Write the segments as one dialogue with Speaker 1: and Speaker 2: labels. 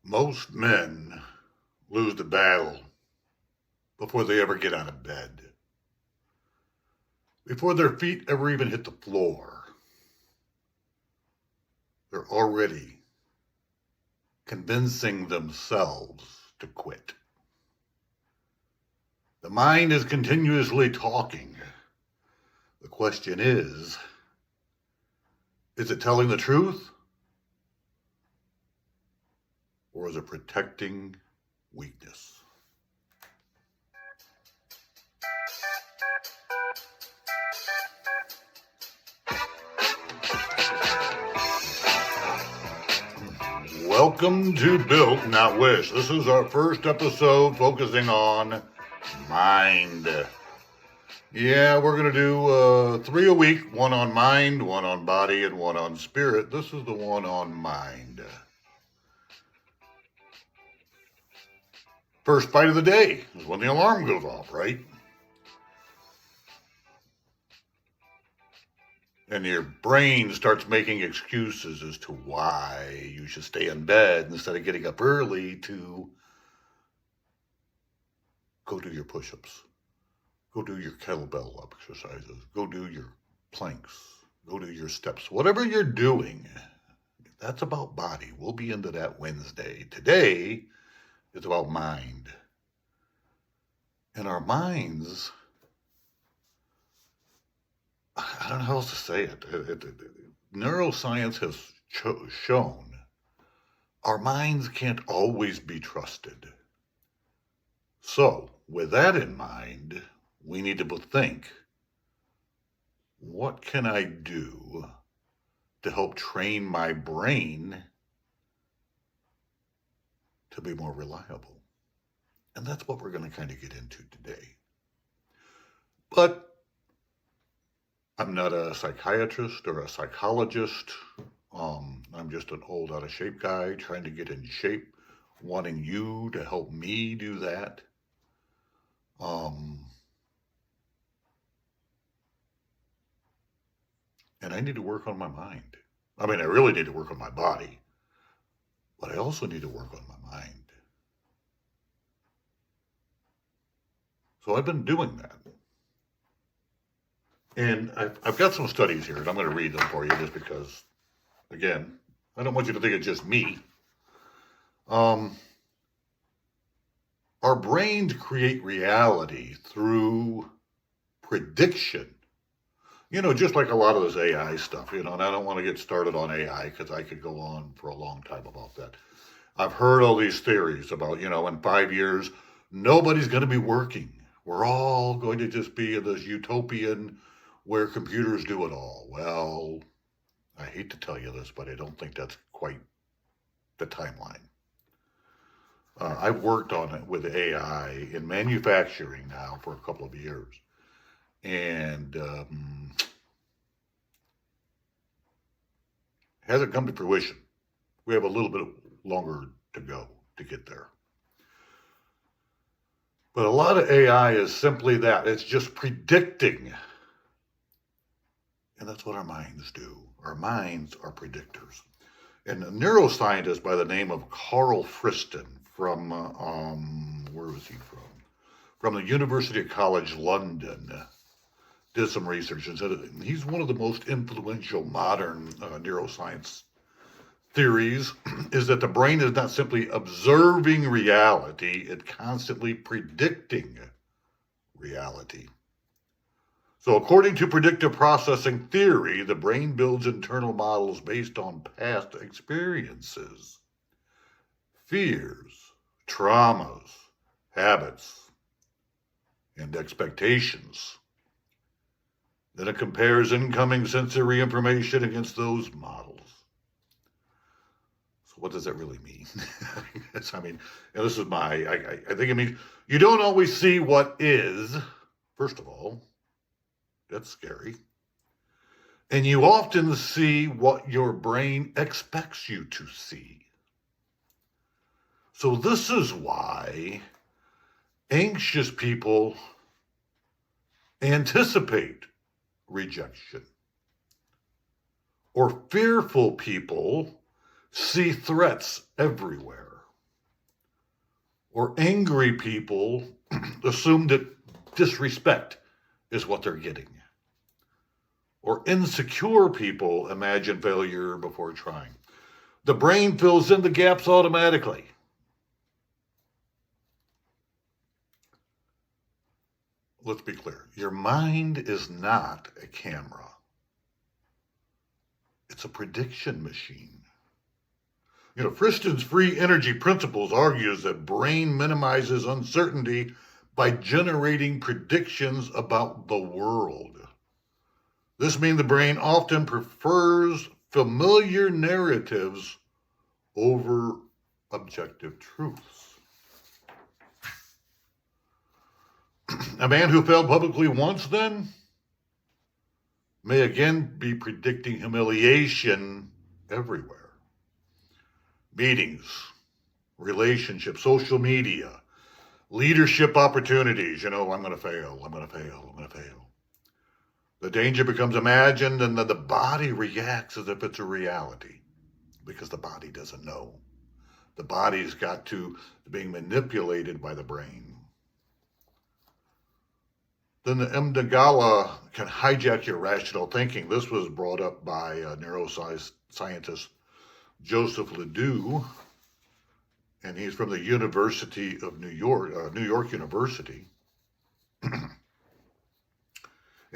Speaker 1: Most men lose the battle before they ever get out of bed, before their feet ever even hit the floor. They're already convincing themselves to quit. The mind is continuously talking. The question is it telling the truth? Or is it protecting weakness? Welcome to Built, Not Wish. This is our first episode focusing on mind. Yeah, we're going to do 3 a week, one on mind, one on body, and one on spirit. This is the one on mind. First fight of the day is when the alarm goes off, right? And your brain starts making excuses as to why you should stay in bed instead of getting up early to go do your push-ups, go do your kettlebell exercises, go do your planks, go do your steps. Whatever you're doing, that's about body. We'll be into that Wednesday. Today is about mind. And our minds, I don't know how else to say it. Neuroscience has shown our minds can't always be trusted. So, with that in mind, we need to think, what can I do to help train my brain to be more reliable? And that's what we're going to kind of get into today. But I'm not a psychiatrist or a psychologist. I'm just an old out of shape guy trying to get in shape, wanting you to help me do that. And I need to work on my mind. I mean, I really need to work on my body, but I also need to work on my mind. So I've been doing that. And I've got some studies here, and I'm going to read them for you just because, again, I don't want you to think it's just me. Our brains create reality through prediction. You know, just like a lot of this AI stuff, and I don't want to get started on AI because I could go on for a long time about that. I've heard all these theories about, in 5 years, nobody's going to be working. We're all going to just be in this utopian where computers do it all. Well, I hate to tell you this, but I don't think that's quite the timeline. I've worked on it with AI in manufacturing now for a couple of years. And hasn't come to fruition. We have a little bit longer to go to get there. But a lot of AI is simply that. It's just predicting. And that's what our minds do. Our minds are predictors. And a neuroscientist by the name of Carl Friston from, where was he from? From the University College London, did some research and said he's one of the most influential modern neuroscience theories is that the brain is not simply observing reality, it's constantly predicting reality. So according to predictive processing theory, the brain builds internal models based on past experiences, fears, traumas, habits, and expectations. Then it compares incoming sensory information against those models. So what does that really mean? I mean, this is I think it means you don't always see what is, first of all. That's scary. And you often see what your brain expects you to see. So this is why anxious people anticipate rejection. Or fearful people see threats everywhere. or angry people assume that disrespect is what they're getting. Or insecure people imagine failure before trying. The brain fills in the gaps automatically. Let's be clear. Your mind is not a camera. It's a prediction machine. Friston's free energy principles argues that brain minimizes uncertainty by generating predictions about the world. This means the brain often prefers familiar narratives over objective truths. A man who failed publicly once, then, may again be predicting humiliation everywhere. Meetings, relationships, social media, leadership opportunities. I'm going to fail, I'm going to fail, I'm going to fail. The danger becomes imagined, and then the body reacts as if it's a reality because the body doesn't know. The body's got to being manipulated by the brain. Then the amygdala can hijack your rational thinking. This was brought up by neuroscientist Joseph Ledoux, and he's from the University of New York, New York University. And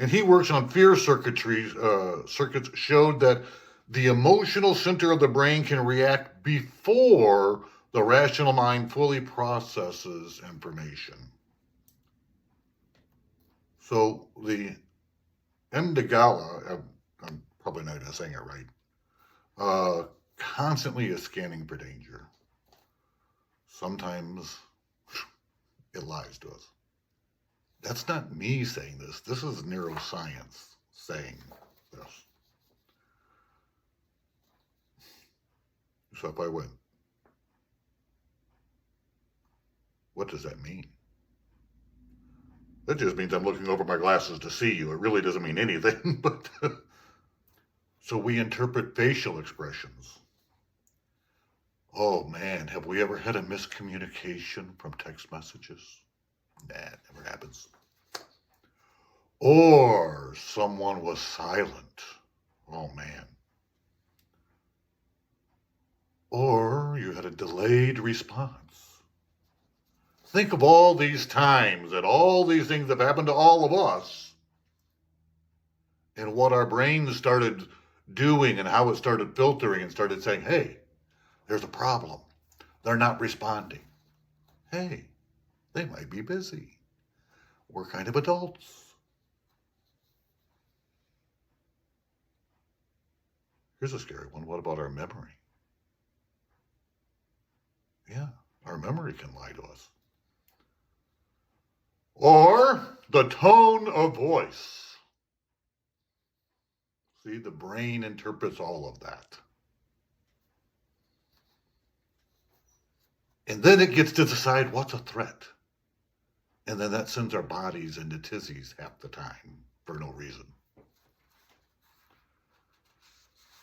Speaker 1: he works on fear circuits showed that the emotional center of the brain can react before the rational mind fully processes information. So the amygdala, I'm probably not even saying it right, constantly is scanning for danger. Sometimes it lies to us. That's not me saying this. This is neuroscience saying this. So if I win, what does that mean? That just means I'm looking over my glasses to see you. It really doesn't mean anything. But so we interpret facial expressions. Oh man, have we ever had a miscommunication from text messages? Nah, it never happens. Or someone was silent. Oh man. Or you had a delayed response. Think of all these times and all these things that have happened to all of us and what our brains started doing and how it started filtering and started saying, hey, there's a problem. They're not responding. Hey, they might be busy. We're kind of adults. Here's a scary one. What about our memory? Yeah, our memory can lie to us. Or the tone of voice. See, the brain interprets all of that. And then it gets to decide what's a threat. And then that sends our bodies into tizzies half the time for no reason.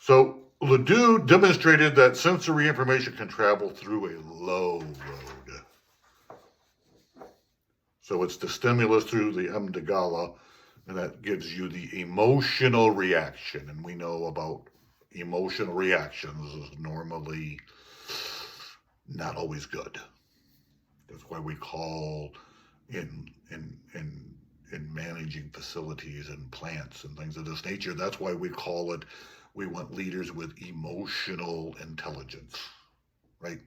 Speaker 1: So Ledoux demonstrated that sensory information can travel through a low road. So it's the stimulus through the amygdala, and that gives you the emotional reaction. And we know about emotional reactions is normally not always good. That's why we call in managing facilities and plants and things of this nature, that's why we call it, we want leaders with emotional intelligence, right?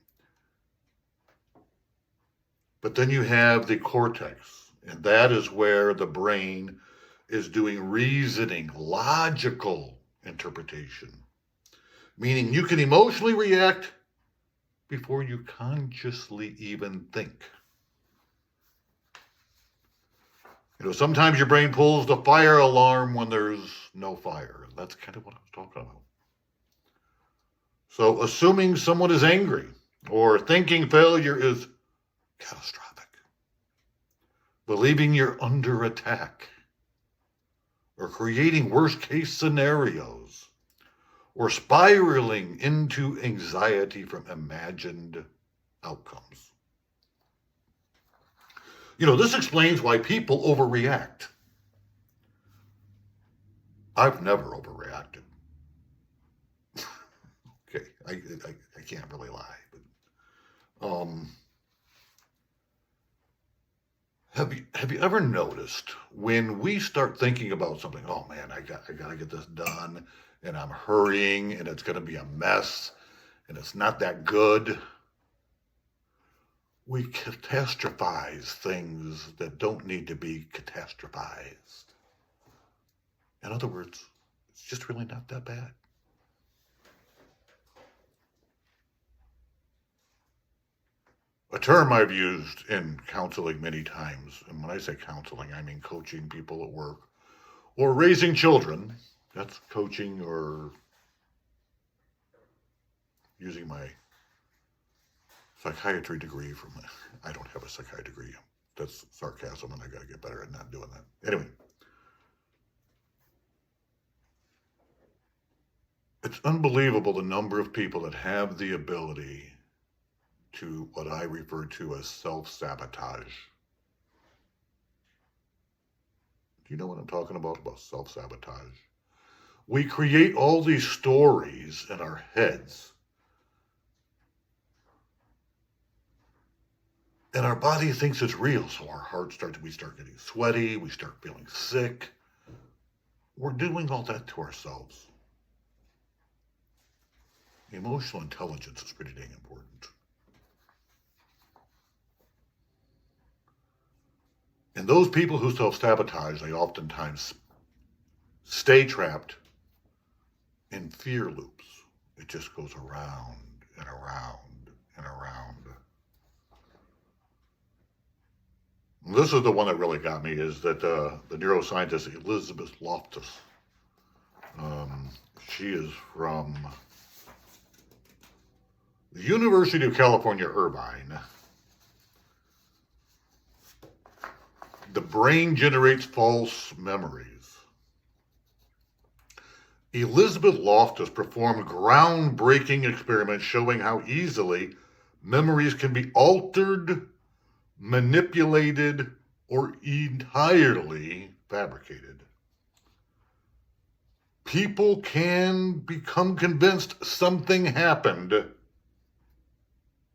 Speaker 1: But then you have the cortex, and that is where the brain is doing reasoning, logical interpretation, meaning you can emotionally react before you consciously even think. Sometimes your brain pulls the fire alarm when there's no fire. That's kind of what I was talking about. So assuming someone is angry or thinking failure is catastrophic, believing you're under attack, or creating worst case scenarios, or spiraling into anxiety from imagined outcomes. This explains why people overreact. I've never overreacted. Okay, I can't really lie, but have you ever noticed when we start thinking about something? Oh man, I gotta get this done, and I'm hurrying, and it's gonna be a mess, and it's not that good. We catastrophize things that don't need to be catastrophized. In other words, it's just really not that bad. A term I've used in counseling many times, and when I say counseling, I mean coaching people at work or raising children. That's coaching or using my psychiatry degree from, I don't have a psychiatry degree. That's sarcasm, and I got to get better at not doing that. Anyway, it's unbelievable the number of people that have the ability to what I refer to as self-sabotage. Do you know what I'm talking about self-sabotage? We create all these stories in our heads, and our body thinks it's real, so our heart we start getting sweaty, we start feeling sick. We're doing all that to ourselves. Emotional intelligence is pretty dang important. And those people who self-sabotage, they oftentimes stay trapped in fear loops. It just goes around and around and around. And this is the one that really got me, is that the neuroscientist Elizabeth Loftus, she is from the University of California, Irvine. The brain generates false memories. Elizabeth Loftus performed groundbreaking experiments showing how easily memories can be altered, manipulated, or entirely fabricated. People can become convinced something happened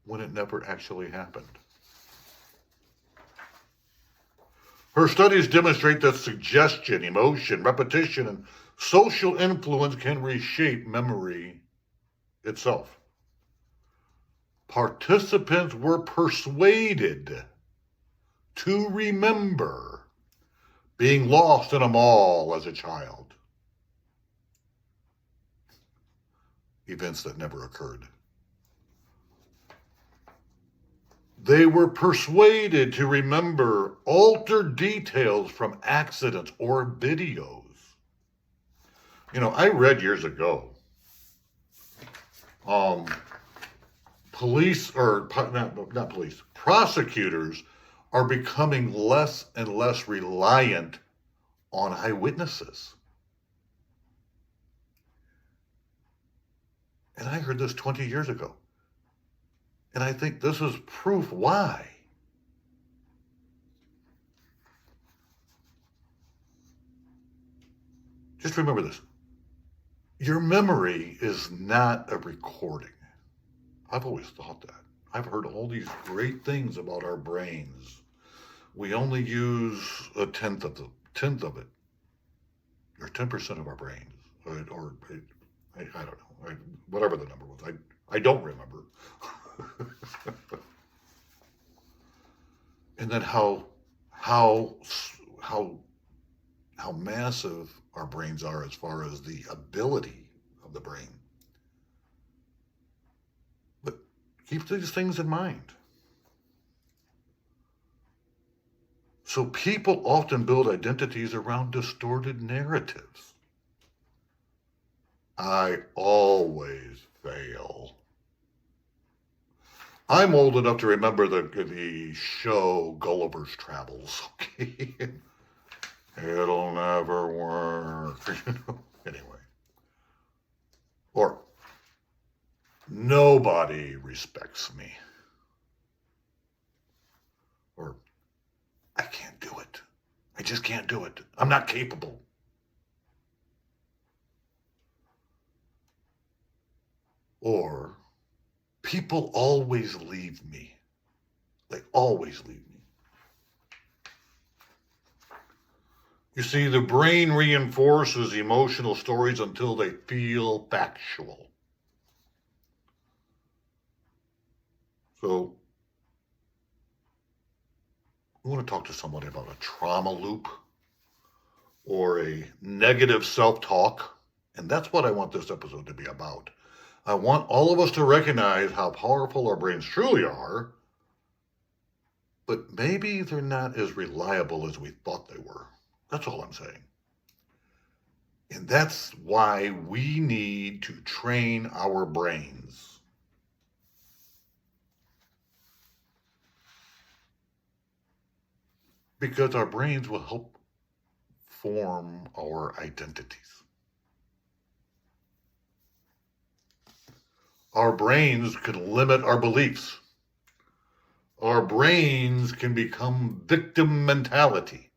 Speaker 1: when it never actually happened. Her studies demonstrate that suggestion, emotion, repetition, and social influence can reshape memory itself. Participants were persuaded to remember being lost in a mall as a child. Events that never occurred. They were persuaded to remember altered details from accidents or videos. I read years ago, prosecutors are becoming less and less reliant on eyewitnesses. And I heard this 20 years ago. And I think this is proof why. Just remember this. Your memory is not a recording. I've always thought that. I've heard all these great things about our brains. We only use a tenth of it, or 10% of our brains, or I don't know, whatever the number was. I don't remember. And then how massive our brains are as far as the ability of the brain. But keep these things in mind. So people often build identities around distorted narratives. I always fail. I'm old enough to remember the show Gulliver's Travels. Okay, it'll never work. Anyway, or nobody respects me, or just can't do it. I'm not capable. Or people always leave me. They always leave me. You see, the brain reinforces emotional stories until they feel factual. So, we want to talk to somebody about a trauma loop or a negative self-talk. And that's what I want this episode to be about. I want all of us to recognize how powerful our brains truly are, but maybe they're not as reliable as we thought they were. That's all I'm saying. And that's why we need to train our brains. Because our brains will help form our identities. Our brains can limit our beliefs. Our brains can become victim mentality.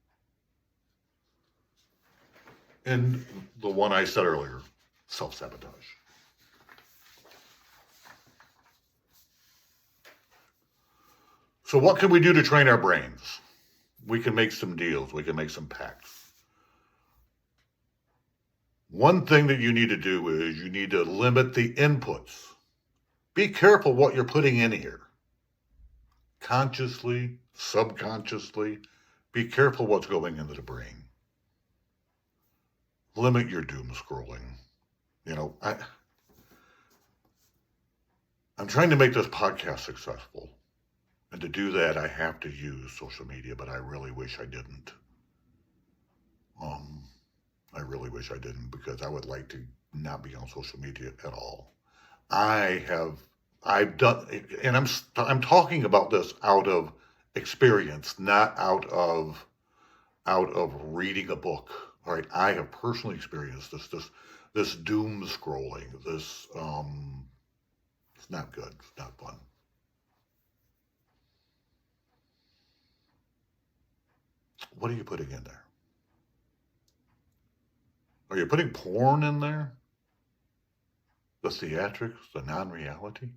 Speaker 1: And the one I said earlier, self-sabotage. So what can we do to train our brains? We can make some deals. We can make some pacts. One thing that you need to do is you need to limit the inputs. Be careful what you're putting in here. Consciously, subconsciously, be careful what's going into the brain. Limit your doom scrolling. You know, I'm trying to make this podcast successful. And to do that, I have to use social media, but I really wish I didn't. I really wish I didn't, because I would like to not be on social media at all. I've done, and I'm talking about this out of experience, not out of reading a book. All right, I have personally experienced this doom scrolling. It's not good. It's not fun. What are you putting in there? Are you putting porn in there? The theatrics, the non-reality?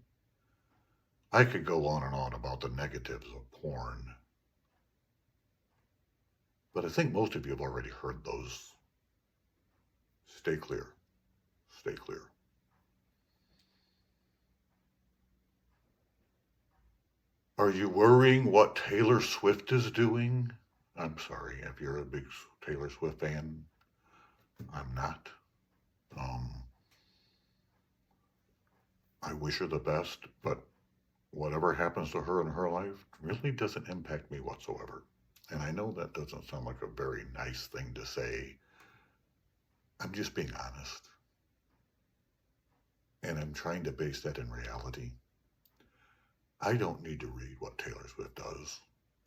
Speaker 1: I could go on and on about the negatives of porn. But I think most of you have already heard those. Stay clear. Stay clear. Are you worrying what Taylor Swift is doing? I'm sorry if you're a big Taylor Swift fan. I'm not. I wish her the best, but whatever happens to her in her life really doesn't impact me whatsoever. And I know that doesn't sound like a very nice thing to say. I'm just being honest. And I'm trying to base that in reality. I don't need to read what Taylor Swift does.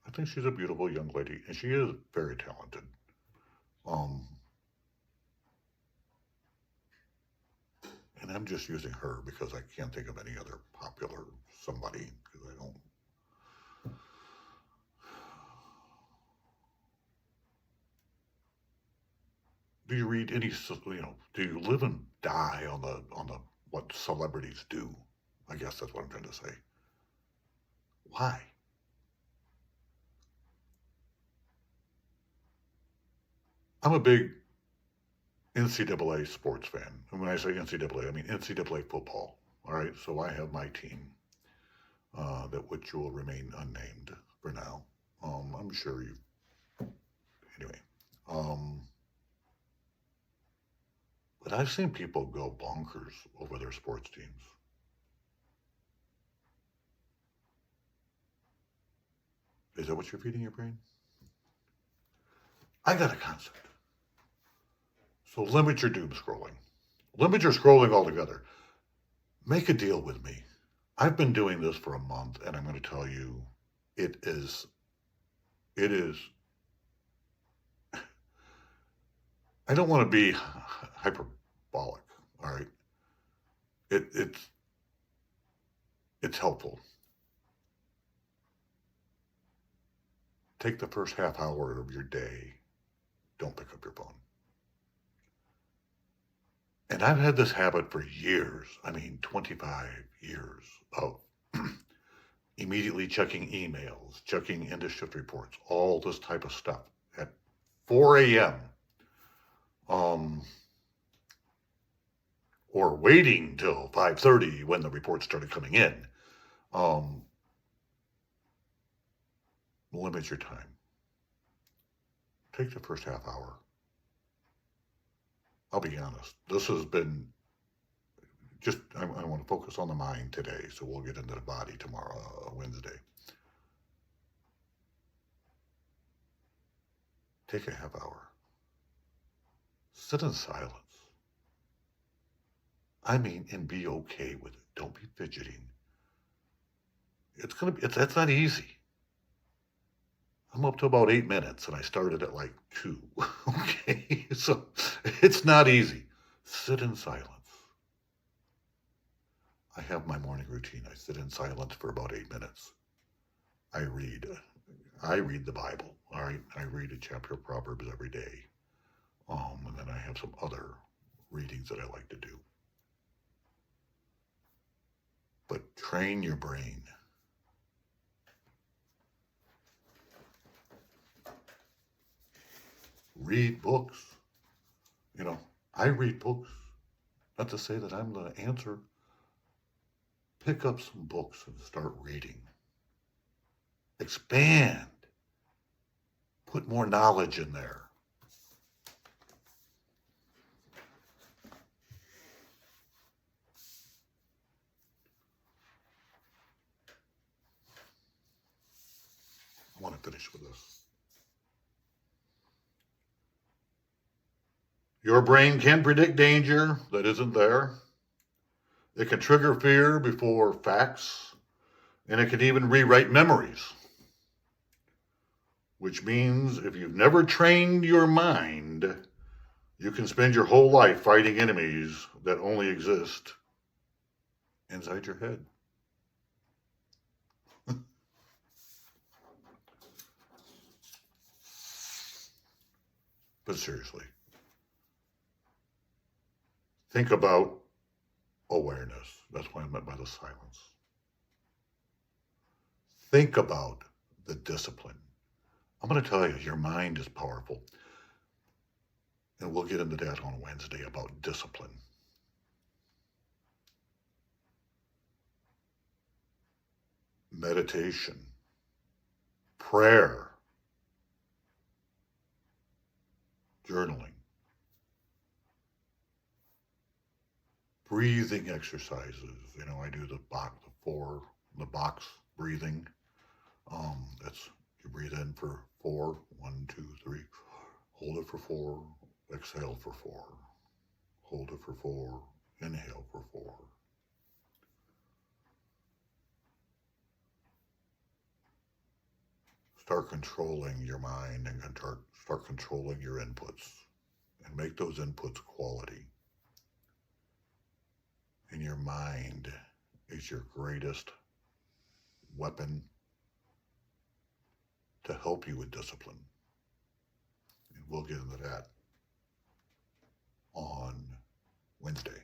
Speaker 1: I think she's a beautiful young lady, and she is very talented. And I'm just using her because I can't think of any other popular somebody, because I don't. Do you read any? Do you live and die on the what celebrities do? I guess that's what I'm trying to say. Why? I'm a big NCAA sports fan. And when I say NCAA, I mean NCAA football. All right, so I have my team, that which will remain unnamed for now. I'm sure you. Anyway, but I've seen people go bonkers over their sports teams. Is that what you're feeding your brain? I got a concept. So limit your doom scrolling. Limit your scrolling altogether. Make a deal with me. I've been doing this for a month, and I'm going to tell you, it is, I don't want to be hyperbolic, all right? It's helpful. Take the first half hour of your day don't pick up your phone. And I've had this habit for years. I mean, 25 years of immediately checking emails, checking end of shift reports, all this type of stuff at 4 a.m. Or waiting till 5:30 when the reports started coming in. Limit your time. Take the first half hour. I'll be honest. This has been just, I want to focus on the mind today, so we'll get into the body tomorrow, Wednesday. Take a half hour. Sit in silence. I mean, and be okay with it. Don't be fidgeting. That's not easy. I'm up to about 8 minutes, and I started at like 2. Okay, so it's not easy. Sit in silence. I have my morning routine. I sit in silence for about 8 minutes. I read the Bible. All right, I read a chapter of Proverbs every day. And then I have some other readings that I like to do. But train your brain. Read books. You know, I read books. Not to say that I'm the answer. Pick up some books and start reading. Expand. Put more knowledge in there. I want to finish with this. Your brain can predict danger that isn't there. It can trigger fear before facts, and it can even rewrite memories. Which means if you've never trained your mind, you can spend your whole life fighting enemies that only exist inside your head. But seriously, think about awareness. That's what I meant by the silence. Think about the discipline. I'm going to tell you, your mind is powerful. And we'll get into that on Wednesday about discipline. Meditation, prayer, journaling, breathing exercises. You know, I do the box breathing. That's, you breathe in for 4, 1, 2, 3, hold it for 4, exhale for 4, hold it for 4, inhale for 4. Start controlling your mind and start controlling your inputs, and make those inputs quality. And your mind is your greatest weapon to help you with discipline. And we'll get into that on Wednesday.